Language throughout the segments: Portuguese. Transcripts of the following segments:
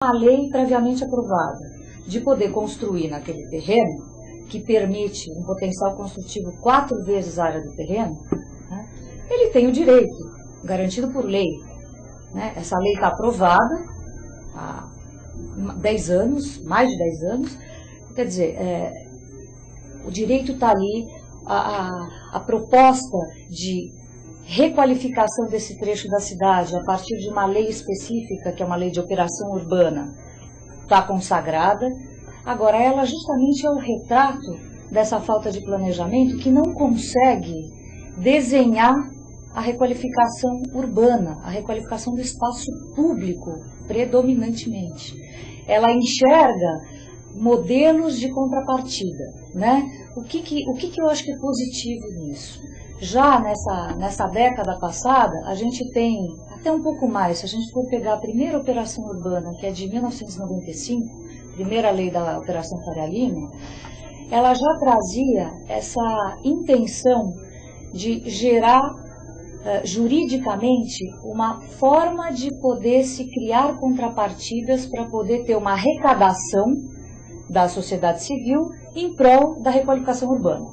Uma lei previamente aprovada de poder construir naquele terreno, que permite um potencial construtivo 4 vezes a área do terreno, né, ele tem o direito, garantido por lei. Né? Essa lei está aprovada há 10 anos, mais de 10 anos, quer dizer, o direito está ali, a proposta de requalificação desse trecho da cidade a partir de uma lei específica, que é uma lei de operação urbana, está consagrada. Agora, ela justamente é o retrato dessa falta de planejamento que não consegue desenhar a requalificação urbana, a requalificação do espaço público, predominantemente. Ela enxerga modelos de contrapartida, né? O que eu acho que é positivo nisso? Já nessa década passada, a gente tem até um pouco mais, se a gente for pegar a primeira operação urbana, que é de 1995, primeira lei da Operação Faria Lima, ela já trazia essa intenção de gerar juridicamente uma forma de poder se criar contrapartidas para poder ter uma arrecadação da sociedade civil em prol da requalificação urbana.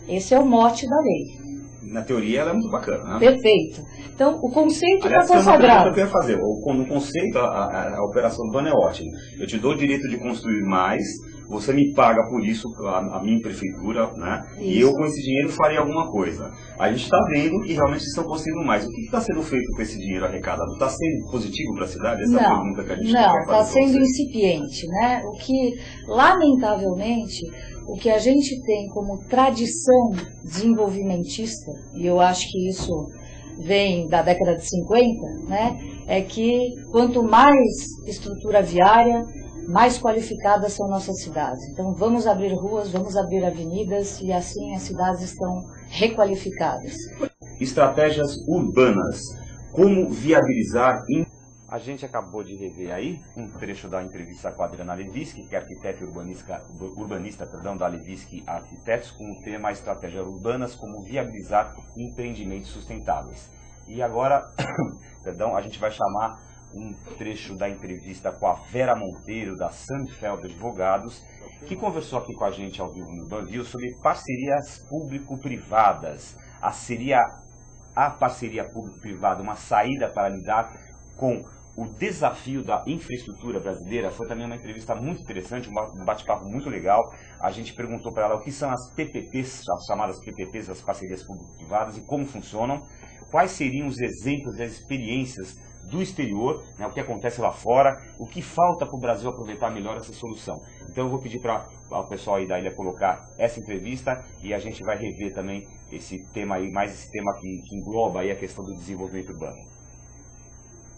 Esse é o mote da lei. Na teoria ela é muito bacana, né? Perfeito. Então, o conceito está consagrado. consagrado. Eu queria fazer. No conceito, a operação urbana é ótima. Eu te dou o direito de construir mais, você me paga por isso, a minha prefeitura, né? Isso. E eu com esse dinheiro farei alguma coisa. A gente está vendo que realmente estão construindo mais. O que está sendo feito com esse dinheiro arrecadado? Está sendo positivo para a cidade? Essa é a pergunta que a gente quer fazer. Não, está sendo incipiente, né? O que, lamentavelmente, o que a gente tem como tradição desenvolvimentista, e eu acho que isso vem da década de 50, né, é que quanto mais estrutura viária, mais qualificadas são nossas cidades. Então vamos abrir ruas, vamos abrir avenidas e assim as cidades estão requalificadas. Estratégias urbanas. Como viabilizar... A gente acabou de rever aí um trecho da entrevista com a Adriana Levinsky, que é arquiteta e urbanista da Levinsky Arquitetos, com o tema Estratégias Urbanas, como viabilizar empreendimentos sustentáveis. E agora, a gente vai chamar um trecho da entrevista com a Vera Monteiro, da Sandfeld Advogados, que conversou aqui com a gente ao vivo no Banview sobre parcerias público-privadas. Seria a parceria público-privada uma saída para lidar com o desafio da infraestrutura brasileira? Foi também uma entrevista muito interessante, um bate-papo muito legal. A gente perguntou para ela o que são as PPPs, as chamadas PPPs, as parcerias público-privadas, e como funcionam, quais seriam os exemplos e as experiências do exterior, né, o que acontece lá fora, o que falta para o Brasil aproveitar melhor essa solução. Então eu vou pedir para o pessoal aí da ilha colocar essa entrevista e a gente vai rever também esse tema aí, mais esse tema que engloba aí a questão do desenvolvimento urbano.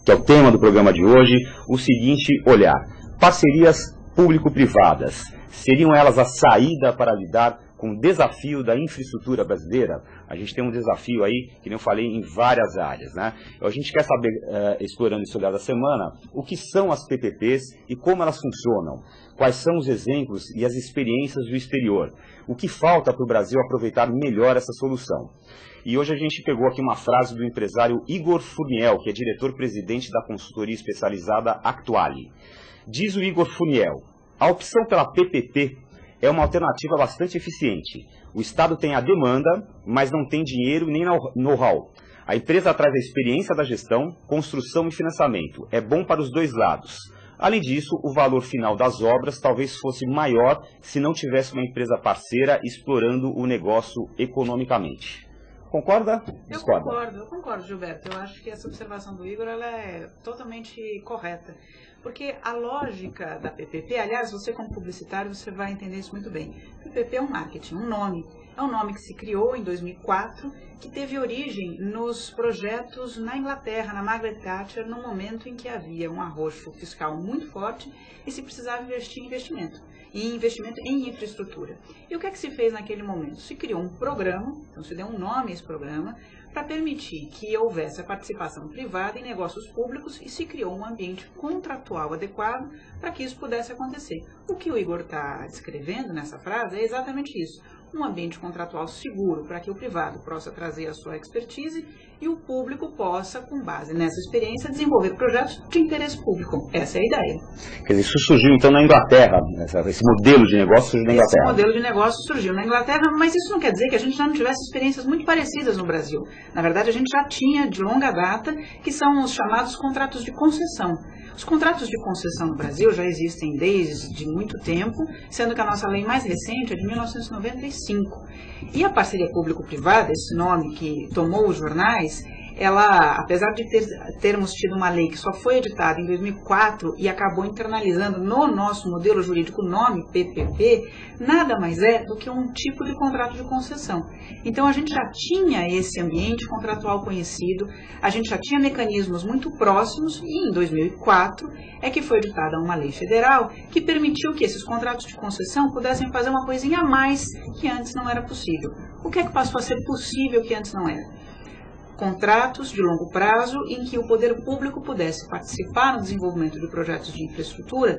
Que é o tema do programa de hoje, o seguinte olhar: parcerias público-privadas, seriam elas a saída para lidar com o desafio da infraestrutura brasileira? A gente tem um desafio aí, que nem eu falei, em várias áreas, né? A gente quer saber, explorando esse olhar da semana, o que são as PPPs e como elas funcionam, quais são os exemplos e as experiências do exterior, o que falta para o Brasil aproveitar melhor essa solução. E hoje a gente pegou aqui uma frase do empresário Igor Furniel, que é diretor-presidente da consultoria especializada Actuali. Diz o Igor Furniel: a opção pela PPP é uma alternativa bastante eficiente. O Estado tem a demanda, mas não tem dinheiro nem know-how. A empresa traz a experiência da gestão, construção e financiamento. É bom para os dois lados. Além disso, o valor final das obras talvez fosse maior se não tivesse uma empresa parceira explorando o negócio economicamente. Concorda? Discorda? Eu concordo, Gilberto. Eu acho que essa observação do Igor ela é totalmente correta. Porque a lógica da PPP, aliás, você como publicitário, você vai entender isso muito bem. PPP é um marketing, um nome. É um nome que se criou em 2004, que teve origem nos projetos na Inglaterra, na Margaret Thatcher, no momento em que havia um arroxo fiscal muito forte e se precisava investir em investimento em infraestrutura. E o que é que se fez naquele momento? Se criou um programa, então se deu um nome a esse programa, para permitir que houvesse a participação privada em negócios públicos e se criou um ambiente contratual adequado para que isso pudesse acontecer. O que o Igor está descrevendo nessa frase é exatamente isso. um ambiente contratual seguro para que o privado possa trazer a sua expertise e o público possa, com base nessa experiência, desenvolver projetos de interesse público. Essa é a ideia. Quer dizer, isso surgiu então na Inglaterra, esse modelo de negócio surgiu na Inglaterra. Esse modelo de negócio surgiu na Inglaterra, mas isso não quer dizer que a gente já não tivesse experiências muito parecidas no Brasil. Na verdade, a gente já tinha de longa data, que são os chamados contratos de concessão. Os contratos de concessão no Brasil já existem desde muito tempo, sendo que a nossa lei mais recente é de 1995. E a parceria público-privada, esse nome que tomou os jornais, ela, apesar de termos tido uma lei que só foi editada em 2004 e acabou internalizando no nosso modelo jurídico o nome PPP, nada mais é do que um tipo de contrato de concessão. Então a gente já tinha esse ambiente contratual conhecido, a gente já tinha mecanismos muito próximos e em 2004 é que foi editada uma lei federal que permitiu que esses contratos de concessão pudessem fazer uma coisinha a mais que antes não era possível. O que é que passou a ser possível que antes não era? Contratos de longo prazo em que o poder público pudesse participar no desenvolvimento de projetos de infraestrutura,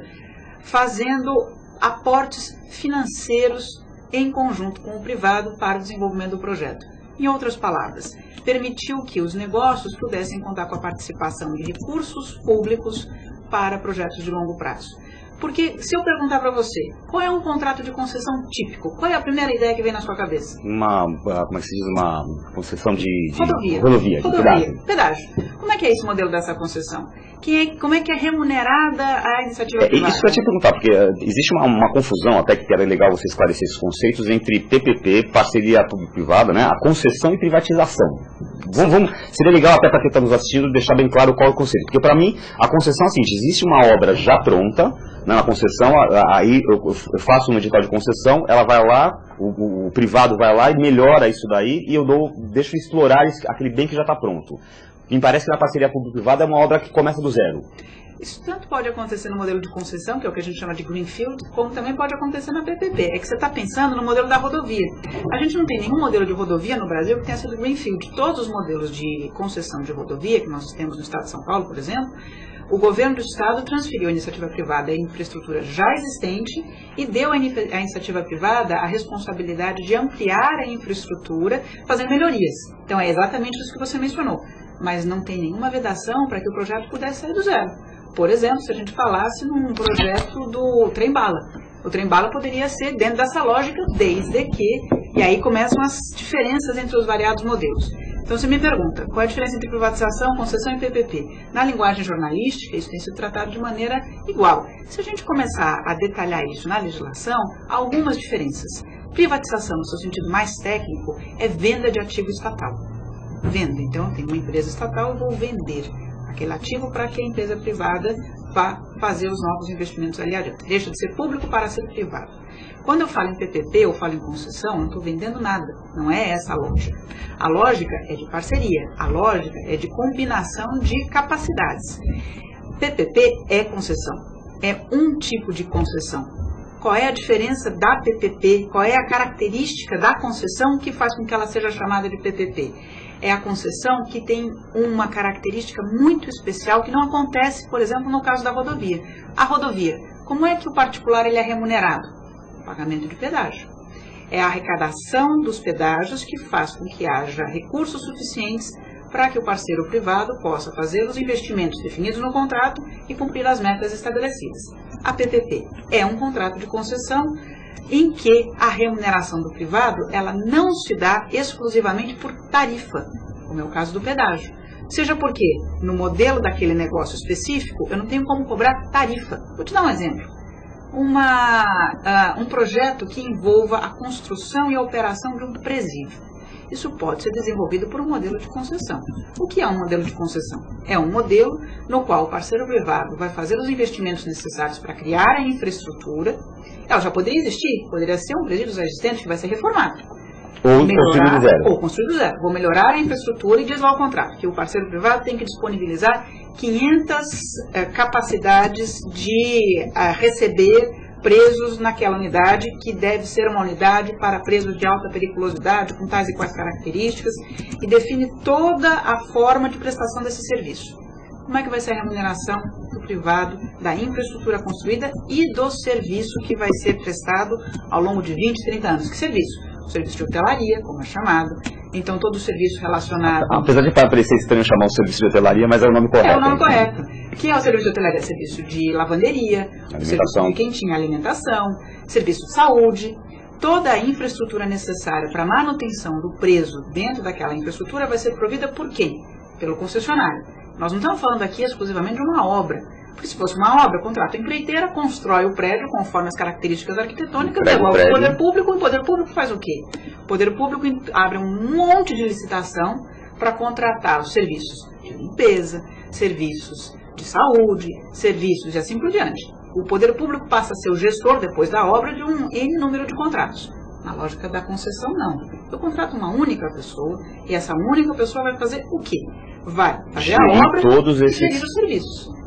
fazendo aportes financeiros em conjunto com o privado para o desenvolvimento do projeto. Em outras palavras, permitiu que os negócios pudessem contar com a participação de recursos públicos para projetos de longo prazo. Porque se eu perguntar para você, qual é um contrato de concessão típico? Qual é a primeira ideia que vem na sua cabeça? Como é que se diz? Uma concessão de rodovia, pedágio. Como é que é esse modelo dessa concessão? Como é que é remunerada a iniciativa privada? Isso que eu te perguntar, porque existe uma confusão, até que era legal você esclarecer esses conceitos, entre PPP, parceria público-privada, né? A concessão e privatização. Seria legal até para quem está nos assistindo deixar bem claro qual é o conceito. Porque para mim, a concessão é a seguinte, existe uma obra já pronta, né, na concessão, aí eu faço um edital de concessão, ela vai lá, o privado vai lá e melhora isso daí e eu deixo explorar aquele bem que já está pronto. Me parece que na parceria público-privada é uma obra que começa do zero. Isso tanto pode acontecer no modelo de concessão, que é o que a gente chama de greenfield, como também pode acontecer na PPP. É que você está pensando no modelo da rodovia. A gente não tem nenhum modelo de rodovia no Brasil que tenha sido greenfield. Todos os modelos de concessão de rodovia, que nós temos no estado de São Paulo, por exemplo, o governo do estado transferiu a iniciativa privada à infraestrutura já existente e deu à iniciativa privada a responsabilidade de ampliar a infraestrutura, fazendo melhorias. Então é exatamente isso que você mencionou. Mas não tem nenhuma vedação para que o projeto pudesse sair do zero. Por exemplo, se a gente falasse num projeto do trem-bala. O trem-bala poderia ser dentro dessa lógica, desde que... E aí começam as diferenças entre os variados modelos. Então você me pergunta, qual é a diferença entre privatização, concessão e PPP? Na linguagem jornalística, isso tem sido tratado de maneira igual. Se a gente começar a detalhar isso na legislação, há algumas diferenças. Privatização, no seu sentido mais técnico, é venda de ativo estatal. Venda. Então, eu tenho uma empresa estatal, eu vou vender aquele ativo para que a empresa privada vá fazer os novos investimentos ali adiante. Deixa de ser público para ser privado. Quando eu falo em PPP ou falo em concessão, eu não estou vendendo nada. Não é essa a lógica. A lógica é de parceria. A lógica é de combinação de capacidades. PPP é concessão. É um tipo de concessão. Qual é a diferença da PPP? Qual é a característica da concessão que faz com que ela seja chamada de PPP? É a concessão que tem uma característica muito especial que não acontece, por exemplo, no caso da rodovia. A rodovia, como é que o particular ele é remunerado? Pagamento de pedágio. É a arrecadação dos pedágios que faz com que haja recursos suficientes para que o parceiro privado possa fazer os investimentos definidos no contrato e cumprir as metas estabelecidas. A PPP é um contrato de concessão em que a remuneração do privado ela não se dá exclusivamente por tarifa, como é o caso do pedágio. Seja porque, no modelo daquele negócio específico, eu não tenho como cobrar tarifa. Vou te dar um exemplo. Um projeto que envolva a construção e a operação de um presídio. Isso pode ser desenvolvido por um modelo de concessão. O que é um modelo de concessão? É um modelo no qual o parceiro privado vai fazer os investimentos necessários para criar a infraestrutura. Ela já poderia existir, poderia ser um presídio já existente que vai ser reformado. Ou construído do zero. Ou construído do zero. Vou melhorar a infraestrutura e diz lá o contrato, que o parceiro privado tem que disponibilizar 500 capacidades de receber presos naquela unidade, que deve ser uma unidade para presos de alta periculosidade, com tais e quais características, e define toda a forma de prestação desse serviço. Como é que vai ser a remuneração do privado, da infraestrutura construída e do serviço que vai ser prestado ao longo de 20, 30 anos? Que serviço? serviço de hotelaria, como é chamado. Então, todo o serviço relacionado... Apesar de parecer estranho chamar o serviço de hotelaria, mas é o nome correto. É o nome correto. Que é o serviço de hotelaria, serviço de lavanderia, serviço de quentinha, alimentação, serviço de saúde. Toda a infraestrutura necessária para a manutenção do preso dentro daquela infraestrutura vai ser provida por quem? Pelo concessionário. Nós não estamos falando aqui exclusivamente de uma obra. Porque se fosse uma obra, contrata a empreiteira, constrói o prédio conforme as características arquitetônicas, devolve ao poder público, e o poder público faz o quê? O poder público abre um monte de licitação para contratar os serviços de limpeza, serviços de saúde, serviços e assim por diante. O poder público passa a ser o gestor, depois da obra, de um N número de contratos. Na lógica da concessão, não. Eu contrato uma única pessoa e essa única pessoa vai fazer o quê? Vai fazer a obra e gerir os serviços.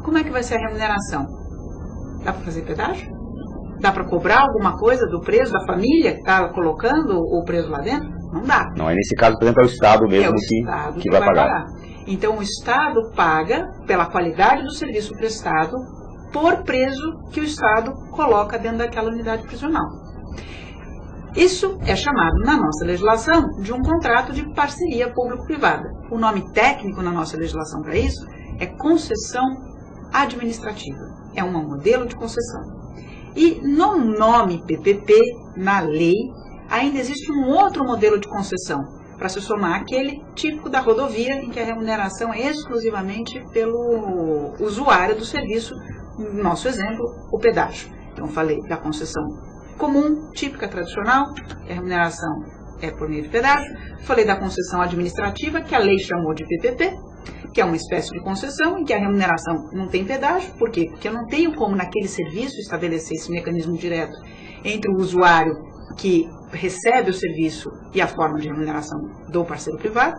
Como é que vai ser a remuneração? Dá para fazer pedágio? Dá para cobrar alguma coisa do preso, da família que está colocando o preso lá dentro? Não dá. Não, nesse caso, por exemplo, é o Estado mesmo que vai pagar. Então, o Estado paga pela qualidade do serviço prestado por preso que o Estado coloca dentro daquela unidade prisional. Isso é chamado, na nossa legislação, de um contrato de parceria público-privada. O nome técnico na nossa legislação para isso é concessão administrativa. É um modelo de concessão. E no nome PPP, na lei, ainda existe um outro modelo de concessão, para se somar aquele típico da rodovia, em que a remuneração é exclusivamente pelo usuário do serviço, no nosso exemplo, o pedágio. Então, falei da concessão comum, típica, tradicional, que a remuneração é por meio de pedágio. Falei da concessão administrativa, que a lei chamou de PPP, que é uma espécie de concessão em que a remuneração não tem pedágio. Por quê? Porque eu não tenho como naquele serviço estabelecer esse mecanismo direto entre o usuário que recebe o serviço e a forma de remuneração do parceiro privado.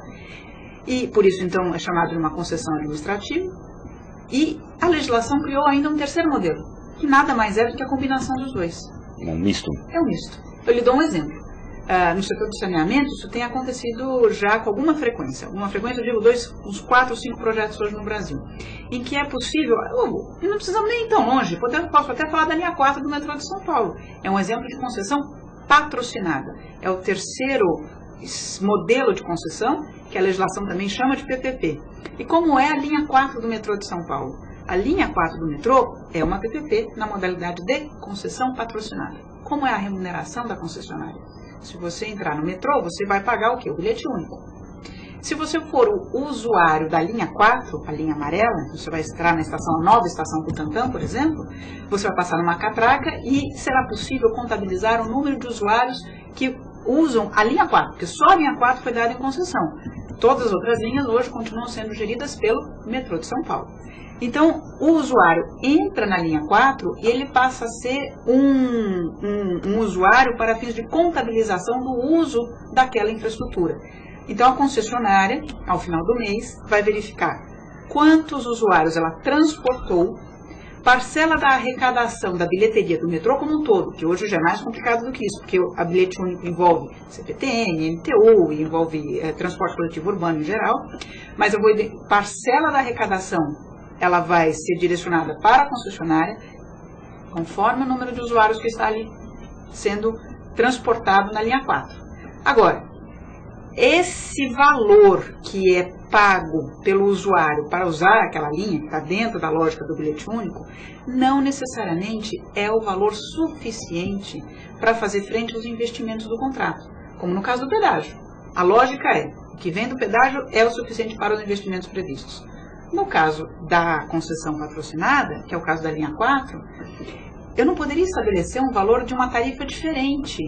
E por isso, então, é chamado de uma concessão administrativa. E a legislação criou ainda um terceiro modelo, que nada mais é do que a combinação dos dois. Um misto. É um misto. Eu lhe dou um exemplo. No setor de saneamento, isso tem acontecido já com alguma frequência. Alguma frequência, eu digo, uns 4 ou 5 projetos hoje no Brasil, em que é possível, e não precisamos nem ir tão longe, posso até falar da linha 4 do metrô de São Paulo. É um exemplo de concessão patrocinada. É o terceiro modelo de concessão, que a legislação também chama de PPP. E como é a linha 4 do metrô de São Paulo? A linha 4 do metrô é uma PPP na modalidade de concessão patrocinada. Como é a remuneração da concessionária? Se você entrar no metrô, você vai pagar o quê? O bilhete único. Se você for o usuário da linha 4, a linha amarela, você vai entrar na estação, a nova estação Butantã, por exemplo, você vai passar numa catraca e será possível contabilizar o número de usuários que usam a linha 4, porque só a linha 4 foi dada em concessão. Todas as outras linhas hoje continuam sendo geridas pelo metrô de São Paulo. Então, o usuário entra na linha 4 e ele passa a ser um usuário para fins de contabilização do uso daquela infraestrutura. Então, a concessionária, ao final do mês, vai verificar quantos usuários ela transportou, parcela da arrecadação da bilheteria do metrô como um todo, que hoje já é mais complicado do que isso, porque a bilhete único envolve CPTM, MTU, envolve transporte coletivo urbano em geral, mas eu vou parcela da arrecadação, ela vai ser direcionada para a concessionária, conforme o número de usuários que está ali sendo transportado na linha 4. Agora, esse valor que é pago pelo usuário para usar aquela linha, que está dentro da lógica do bilhete único, não necessariamente é o valor suficiente para fazer frente aos investimentos do contrato, como no caso do pedágio. A lógica é, o que vem do pedágio é o suficiente para os investimentos previstos. No caso da concessão patrocinada, que é o caso da linha 4, eu não poderia estabelecer um valor de uma tarifa diferente